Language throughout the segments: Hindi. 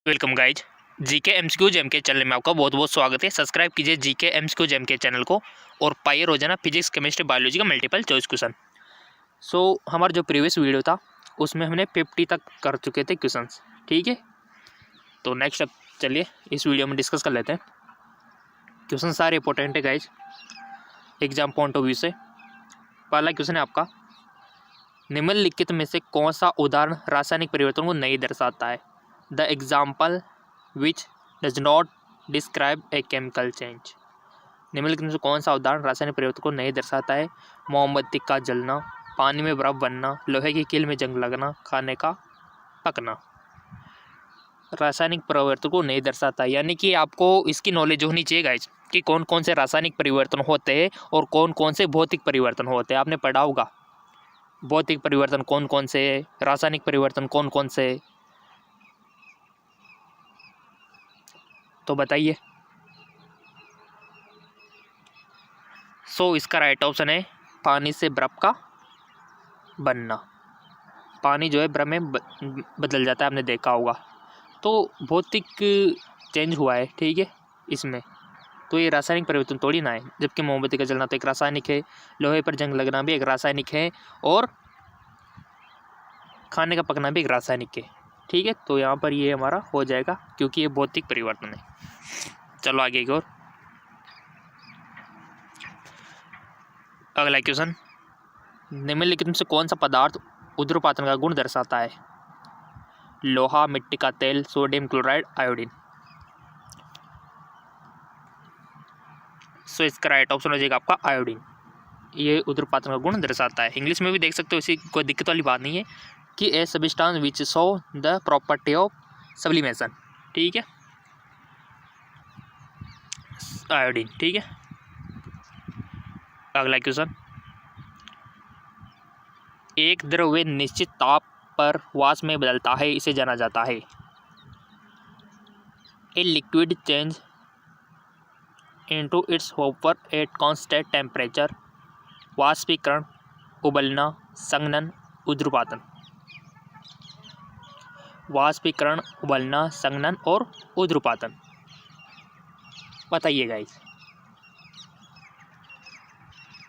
Welcome guys. GK MCQ gem के चैनल में आपका बहुत बहुत स्वागत है। सब्सक्राइब कीजिए जीके एमसीक्यू जेम के चैनल को और पाइए रोजाना फिजिक्स केमिस्ट्री बायोलॉजी का मल्टीपल चॉइस क्वेश्चन। हमारा जो प्रीवियस वीडियो था उसमें हमने 50 तक कर चुके थे क्वेश्चंस, ठीक है। तो नेक्स्ट अब चलिए इस वीडियो में डिस्कस कर लेते हैं। क्वेश्चन सारे इंपॉर्टेंट है guys exam point of view से। पहला क्वेश्चन है आपका, निम्नलिखित में से कौन सा उदाहरण रासायनिक परिवर्तन को नहीं दर्शाता है? The example which does not describe a chemical change. निम्नलिखित में से कौन सा उदाहरण रासायनिक परिवर्तन को नहीं दर्शाता है? मोमबत्ती का जलना, पानी में बर्फ बनना, लोहे की कील में जंग लगना, खाने का पकना। रासायनिक परिवर्तन को नहीं दर्शाता, यानी कि आपको इसकी नॉलेज होनी चाहिए गाइज कि कौन कौन से रासायनिक परिवर्तन होते हैं और कौन कौन से भौतिक परिवर्तन होते हैं। आपने पढ़ा होगा भौतिक परिवर्तन कौन कौन से है, रासायनिक परिवर्तन कौन कौन से है, तो बताइए। इसका राइट ऑप्शन है पानी से बर्फ का बनना। पानी जो है बर्फ में बदल जाता है, आपने देखा होगा। तो भौतिक चेंज हुआ है, ठीक है इसमें। तो ये रासायनिक परिवर्तन थोड़ी ना है, जबकि मोमबत्ती का जलना तो एक रासायनिक है, लोहे पर जंग लगना भी एक रासायनिक है और खाने का पकना भी एक रासायनिक है, ठीक है। तो यहाँ पर ये हमारा हो जाएगा क्योंकि ये भौतिक परिवर्तन है। चलो आगे की ओर। अगला क्वेश्चन, निम्नलिखित में से कौन सा पदार्थ ऊर्ध्वपातन का गुण दर्शाता है? लोहा, मिट्टी का तेल, सोडियम क्लोराइड, आयोडीन। इसका राइट ऑप्शन हो जाएगा आपका आयोडीन। ये ऊर्ध्वपातन का गुण दर्शाता है। इंग्लिश में भी देख सकते हो, इसी कोई दिक्कत वाली बात नहीं है कि a substance which show the property of sublimation, ठीक है, आयोडीन, ठीक है। अगला क्वेश्चन, एक द्रव्य निश्चित ताप पर वाष्प में बदलता है, इसे जाना जाता है। A liquid change into its vapour at constant temperature. वाष्पीकरण, उबलना, संघनन, ऊर्ध्वपातन। वाष्पीकरण, उबलना, संघनन और ऊर्ध्वपातन, बताइए गाइस।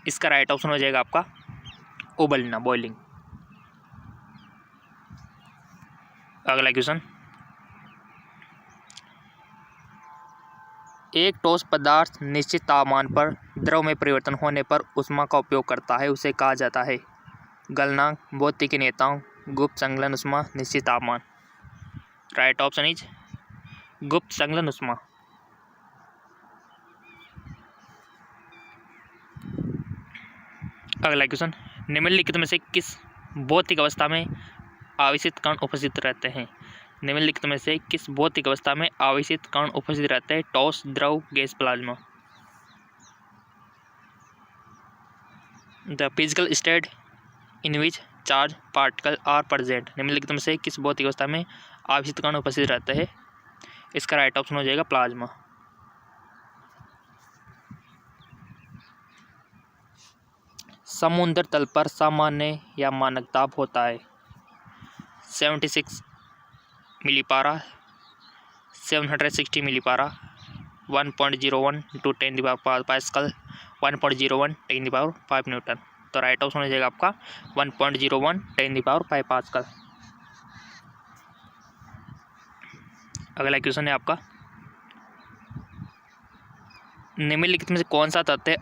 इसका राइट ऑप्शन हो जाएगा आपका उबलना, बॉइलिंग। अगला क्वेश्चन, एक ठोस पदार्थ निश्चित तापमान पर द्रव में परिवर्तन होने पर ऊष्मा का उपयोग करता है, उसे कहा जाता है? गलनांक, भौतिकी नेताओं, गुप्त संघनन ऊष्मा, निश्चित तापमान। राइट ऑप्शन इज गुप्त संघनन ऊष्मा। अगला क्वेश्चन, निम्नलिखित में से किस भौतिक अवस्था में आवेशित कण उपस्थित रहते हैं? निम्नलिखित में से किस भौतिक अवस्था में आवेशित कण उपस्थित रहते हैं? ठोस, द्रव, gas, plasma. The physical state in which charge particle are present. निम्नलिखित में से किस भौतिक अवस्था में आवेशित कण उपस्थित रहते हैं? इसका राइट ऑप्शन हो जाएगा प्लाज्मा। समुद्र तल पर सामान्य या मानक दाब होता है 76 मिलीपारा, 760 मिलीपारा, 1.01 टू 10⁵ पास्कल, 1.01 10⁵ न्यूटन। तो राइट ऑप्शन हो जाएगा आपका 1.01 10⁵ पास्कल। अगला क्वेश्चन है आपका, निम्नलिखित में से कौन सा तथ्य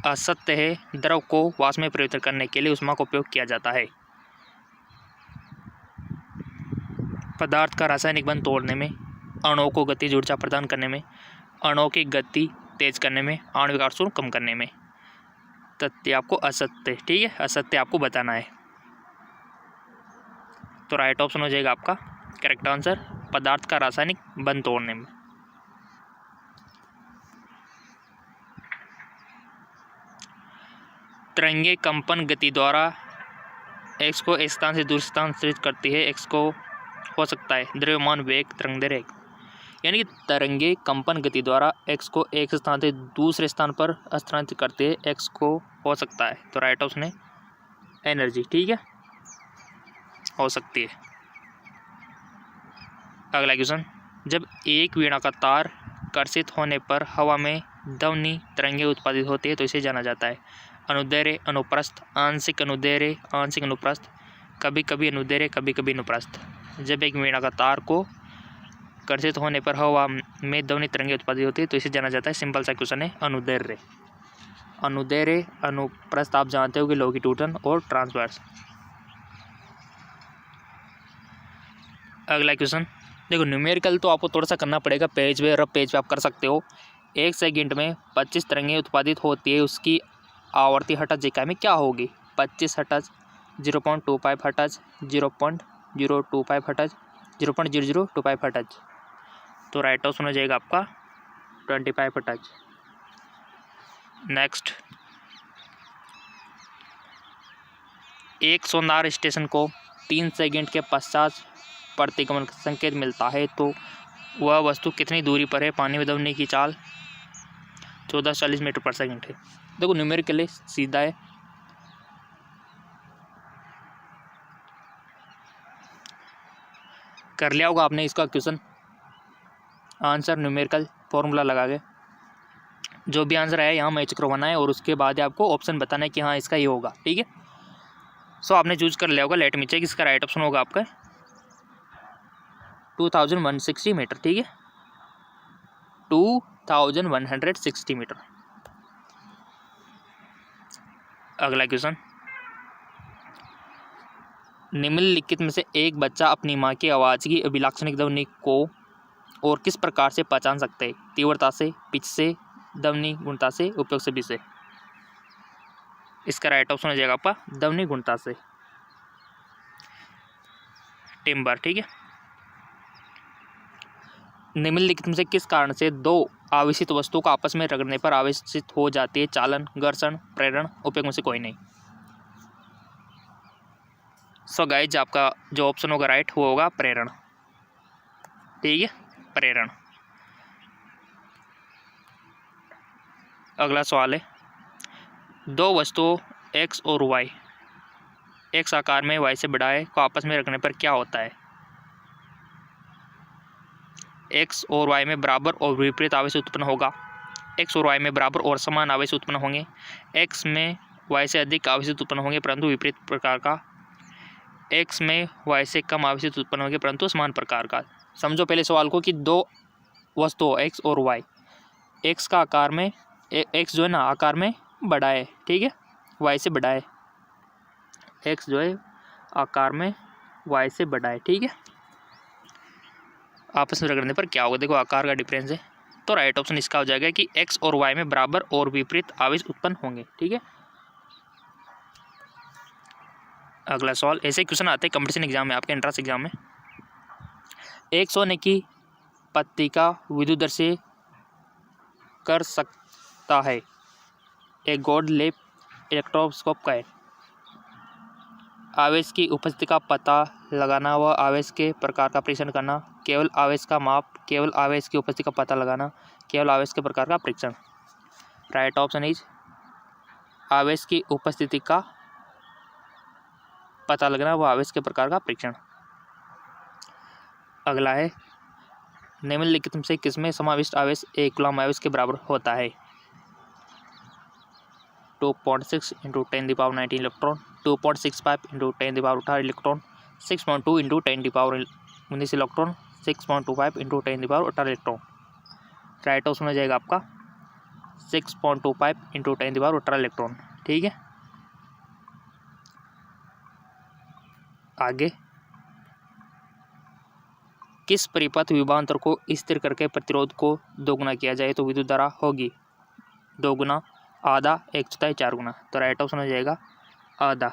असत्य है? द्रव को वाष्प में परिवर्तित करने के लिए ऊष्मा का उपयोग किया जाता है। पदार्थ का रासायनिक बंध तोड़ने में, अणुओं को गतिज ऊर्जा प्रदान करने में, अणुओं की गति तेज करने में, आणविक आवेश कम करने में। तथ्य आपको असत्य, ठीक है, असत्य आपको बताना है। तो राइट ऑप्शन हो जाएगा आपका करेक्ट आंसर पदार्थ का रासायनिक बंध तोड़ने में। तरंगे कंपन गति द्वारा एक्स को एक स्थान से दूसरे स्थान स्थानांतरित करती है। एक्स को हो सकता है द्रव्यमान वेग तरंगदैर्घ्य, यानी कि तरंगे कंपन गति द्वारा एक्स को एक स्थान से दूसरे स्थान पर स्थानांतरित करते हैं। एक्स को हो सकता है, तो राइट ऑप्शन है एनर्जी, ठीक है, हो सकती है। अगला क्वेश्चन, जब एक वीणा का तार कर्षित होने पर हवा में ध्वनि तरंगें उत्पादित होती है तो इसे जाना जाता है अनुदैर्घ्य, अनुप्रस्थ, आंशिक अनुदैर्घ्य, आंशिक अनुप्रस्थ, कभी कभी अनुदैर्घ्य, कभी कभी अनुप्रस्थ। जब एक वीणा का तार को कर्षित होने पर हवा में ध्वनि तरंगें उत्पादित होती है तो इसे जाना जाता है, सिंपल सा क्वेश्चन है, अनुदैर्घ्य। अनुदैर्घ्य, अनुप्रस्थ आप जानते हो कि लॉन्गिट्यूडनल और ट्रांसवर्स। अगला क्वेश्चन देखो, न्यूमेरिकल तो आपको थोड़ा सा करना पड़ेगा पेज पे, रफ पेज पे आप कर सकते हो। 1 सेकंड में 25 तरंगें उत्पादित होती है, उसकी आवर्ती हर्ट्ज इकाई में क्या होगी? 25 हर्ट्ज, 0.25 हर्ट्ज, 0.025 हर्ट्ज, 0.0025 हर्ट्ज। तो राइट ऑप्शन हो जाएगा आपका 25 हर्ट्ज। नेक्स्ट, एक सोनार स्टेशन को 3 सेकंड के पश्चात प्रतिगमन संकेत मिलता है तो वह वस्तु कितनी दूरी पर है? पानी में दबने की चाल 1440 मीटर पर सेकंड है। देखो न्यूमेरिकली सीधा है, कर लिया होगा आपने इसका क्वेश्चन आंसर न्यूमेरिकल फॉर्मूला लगा के। जो भी आंसर आया यहाँ मैच करवाना है और उसके बाद आपको ऑप्शन बताना है कि हाँ इसका ये होगा, ठीक है। सो आपने चूज कर लिया होगा, लेट मी चेक, इसका राइट ऑप्शन होगा आपका 2160 मीटर, ठीक है, 2160 मीटर। अगला क्वेश्चन, निम्नलिखित में से एक बच्चा अपनी माँ की आवाज़ की अभिलाक्षणिक ध्वनि को और किस प्रकार से पहचान सकते हैं? तीव्रता से, पिच से, ध्वनि गुणता से, उपयोग सभी से। इसका राइट ऑप्शन हो जाएगा आपका ध्वनि गुणता से, टिम्बर, ठीक है। निम्नलिखित में से किस कारण से दो आवेशित वस्तुओं को आपस में रगड़ने पर आवेशित हो जाती है? चालन, घर्षण, प्रेरण, उपयोग में से कोई नहीं। सो गाइज आपका जो ऑप्शन होगा राइट वो होगा प्रेरण, ठीक है, प्रेरण। अगला सवाल है, दो वस्तुओं x और y x आकार में y से बड़ा है को आपस में रखने पर क्या होता है? x और y में बराबर और विपरीत आवेश उत्पन्न होगा, x और y में बराबर और समान आवेश उत्पन्न होंगे, x में y से अधिक आवेश उत्पन्न होंगे परंतु विपरीत प्रकार का, x में y से कम आवेश उत्पन्न होंगे परंतु समान प्रकार का। समझो पहले सवाल को कि दो वस्तुओं x और y, x का आकार में x जो है ना आकार में बड़ा है, ठीक है, y से बड़ा है, x जो है आकार में y से बड़ा है, ठीक है, आपस में रगड़ने पर क्या होगा? देखो आकार का डिफरेंस है, तो राइट ऑप्शन इसका हो जाएगा कि x और y में बराबर और विपरीत आवेश उत्पन्न होंगे, ठीक है। अगला सवाल, ऐसे क्वेश्चन आते हैं कंपटीशन एग्जाम में, आपके एंट्रेंस एग्जाम में। एक सोने की पत्ती का विद्युत दर से कर सकता है, एक गोल्ड लैप इलेक्ट्रोस्कोप का है। आवेश की उपस्थिति का पता लगाना व आवेश के प्रकार का परीक्षण करना, केवल आवेश का माप, केवल आवेश की उपस्थिति का पता लगाना, केवल आवेश के प्रकार का परीक्षण। राइट ऑप्शन इज आवेश की उपस्थिति का पता लगना व आवेश के प्रकार का परीक्षण। अगला है, निम्नलिखित में से किसमें समाविष्ट आवेश एक कूलम आवेश के बराबर होता है? 2.6 × 10⁻19 electron, 2.65 × 10⁻18 electron, 6.2 × 10⁻19 electron, 6.25 × 10⁻18 electron. Right option हो जाएगा आपका 6.25 × 10⁻18 इलेक्ट्रॉन, ठीक है। आगे, किस परिपथ विभवांतर को स्थिर करके प्रतिरोध को दोगुना किया जाए तो विद्युत धारा होगी? दोगुना, आधा, 1/4, 4 गुना। तो राइट ऑप्शन हो जाएगा आधा।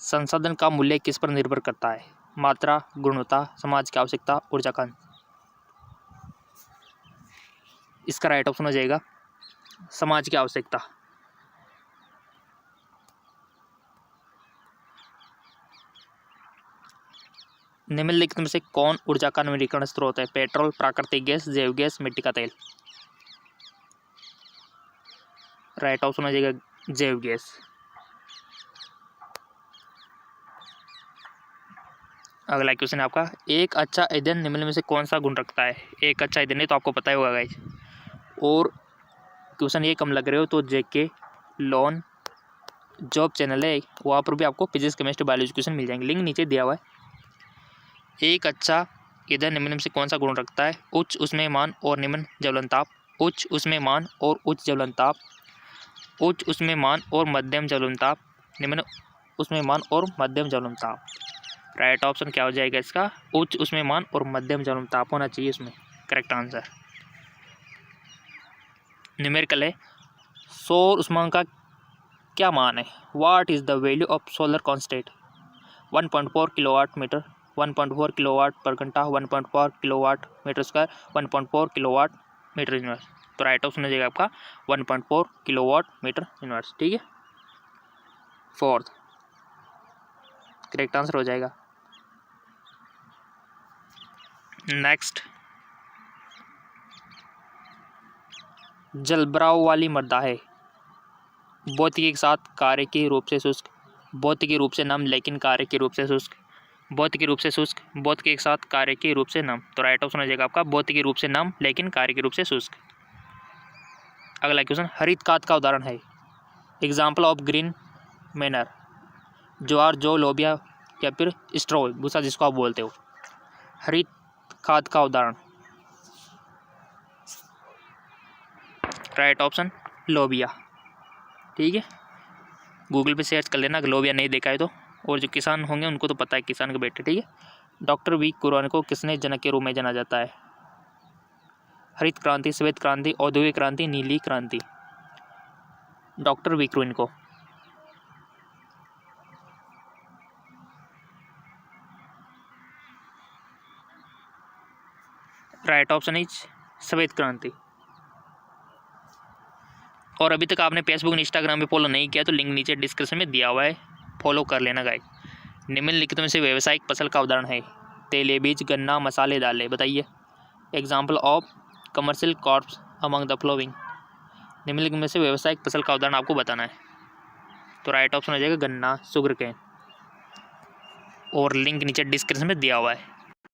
संसाधन का मूल्य किस पर निर्भर करता है? मात्रा, गुणवत्ता, समाज की आवश्यकता, ऊर्जा का। इसका राइट ऑप्शन हो जाएगा समाज की आवश्यकता। निम्नलिखित में से कौन ऊर्जा का नवीकरण स्रोत है? पेट्रोल, प्राकृतिक गैस, जैव गैस, मिट्टी का तेल। राइट ऑप्शन हो जाएगा जैव गैस। अगला क्वेश्चन है आपका, एक अच्छा ईंधन निम्न में से कौन सा गुण रखता है। एक अच्छा ईंधन है तो आपको पता ही होगा गाइस। और क्वेश्चन ये कम लग रहे हो तो जेके लोन जॉब चैनल है, वहाँ पर भी आपको फिजिक्स केमिस्ट्री बायोलॉजी क्वेश्चन मिल जाएंगे, लिंक नीचे दिया हुआ है। एक अच्छा ईंधन निम्न में से कौन सा गुण रखता है। उच्च ऊष्मीयमान और निम्न ज्वलन ताप, उच्च ऊष्मीयमान और उच्च ज्वलन ताप, उच्च ऊष्मीयमान और मध्यम ज्वलन ताप, निम्न ऊष्मीयमान और मध्यम ज्वलन ताप। राइट ऑप्शन क्या हो जाएगा इसका, उच्च ऊष्मीयमान और मध्यम ज्वलन ताप होना चाहिए इसमें करेक्ट आंसर। न्यूमेरिकल है, सौर ऊष्मांक का क्या मान है। What is the value of solar constant. 1.4 kilowatt meter, 1.4 kilowatt पर घंटा, 1.4 kilowatt meter square, 1.4 kilowatt meter inverse. तो राइट ऑप्शन हो जाएगा आपका 1.4 किलोवाट मीटर इनवर्स। ठीक है, फोर्थ करेक्ट आंसर हो जाएगा। नेक्स्ट, जलभराव वाली मृदा है, भौतिकी के साथ कार्य के रूप से शुष्क, भौतिकी रूप से नम लेकिन कार्य के रूप से शुष्क, भौतिकी रूप से शुष्क, भौतिकी के साथ कार्य के रूप से नम। तो राइट ऑप्शन हो जाएगा आपका भौतिकी रूप से नम लेकिन कार्य के रूप से शुष्क। अगला क्वेश्चन, हरित खाद का उदाहरण है। एग्जाम्पल ऑफ ग्रीन मैनर, ज्वार जौ लोबिया या फिर स्ट्रॉ भूसा जिसको आप बोलते हो। हरित खाद का उदाहरण, राइट ऑप्शन लोबिया। ठीक है, गूगल पे सर्च कर लेना अगर लोबिया नहीं देखा है तो, और जो किसान होंगे उनको तो पता है, किसान के बेटे। ठीक है, डॉक्टर वी कुरैन को किसने जनक के रूप में जाना जाता है। हरित क्रांति, श्वेत क्रांति, औद्योगिक क्रांति, नीली क्रांति। डॉक्टर वी कुरैन को। राइट ऑप्शन इज श्वेत क्रांति। और अभी तक आपने फेसबुक इंस्टाग्राम पे फॉलो नहीं किया तो लिंक नीचे डिस्क्रिप्शन में दिया हुआ है, फॉलो कर लेना गाइस। निम्नलिखित में से व्यावसायिक फसल का उदाहरण है। तेलबीज, गन्ना, मसाले, दालें। बताइए example of commercial crops among the flowing. निम्नलिखित में से व्यावसायिक फसल का उदाहरण आपको बताना है। तो राइट ऑप्शन हो जाएगा गन्ना, शुगर केन, और लिंक नीचे डिस्क्रिप्शन में दिया हुआ है।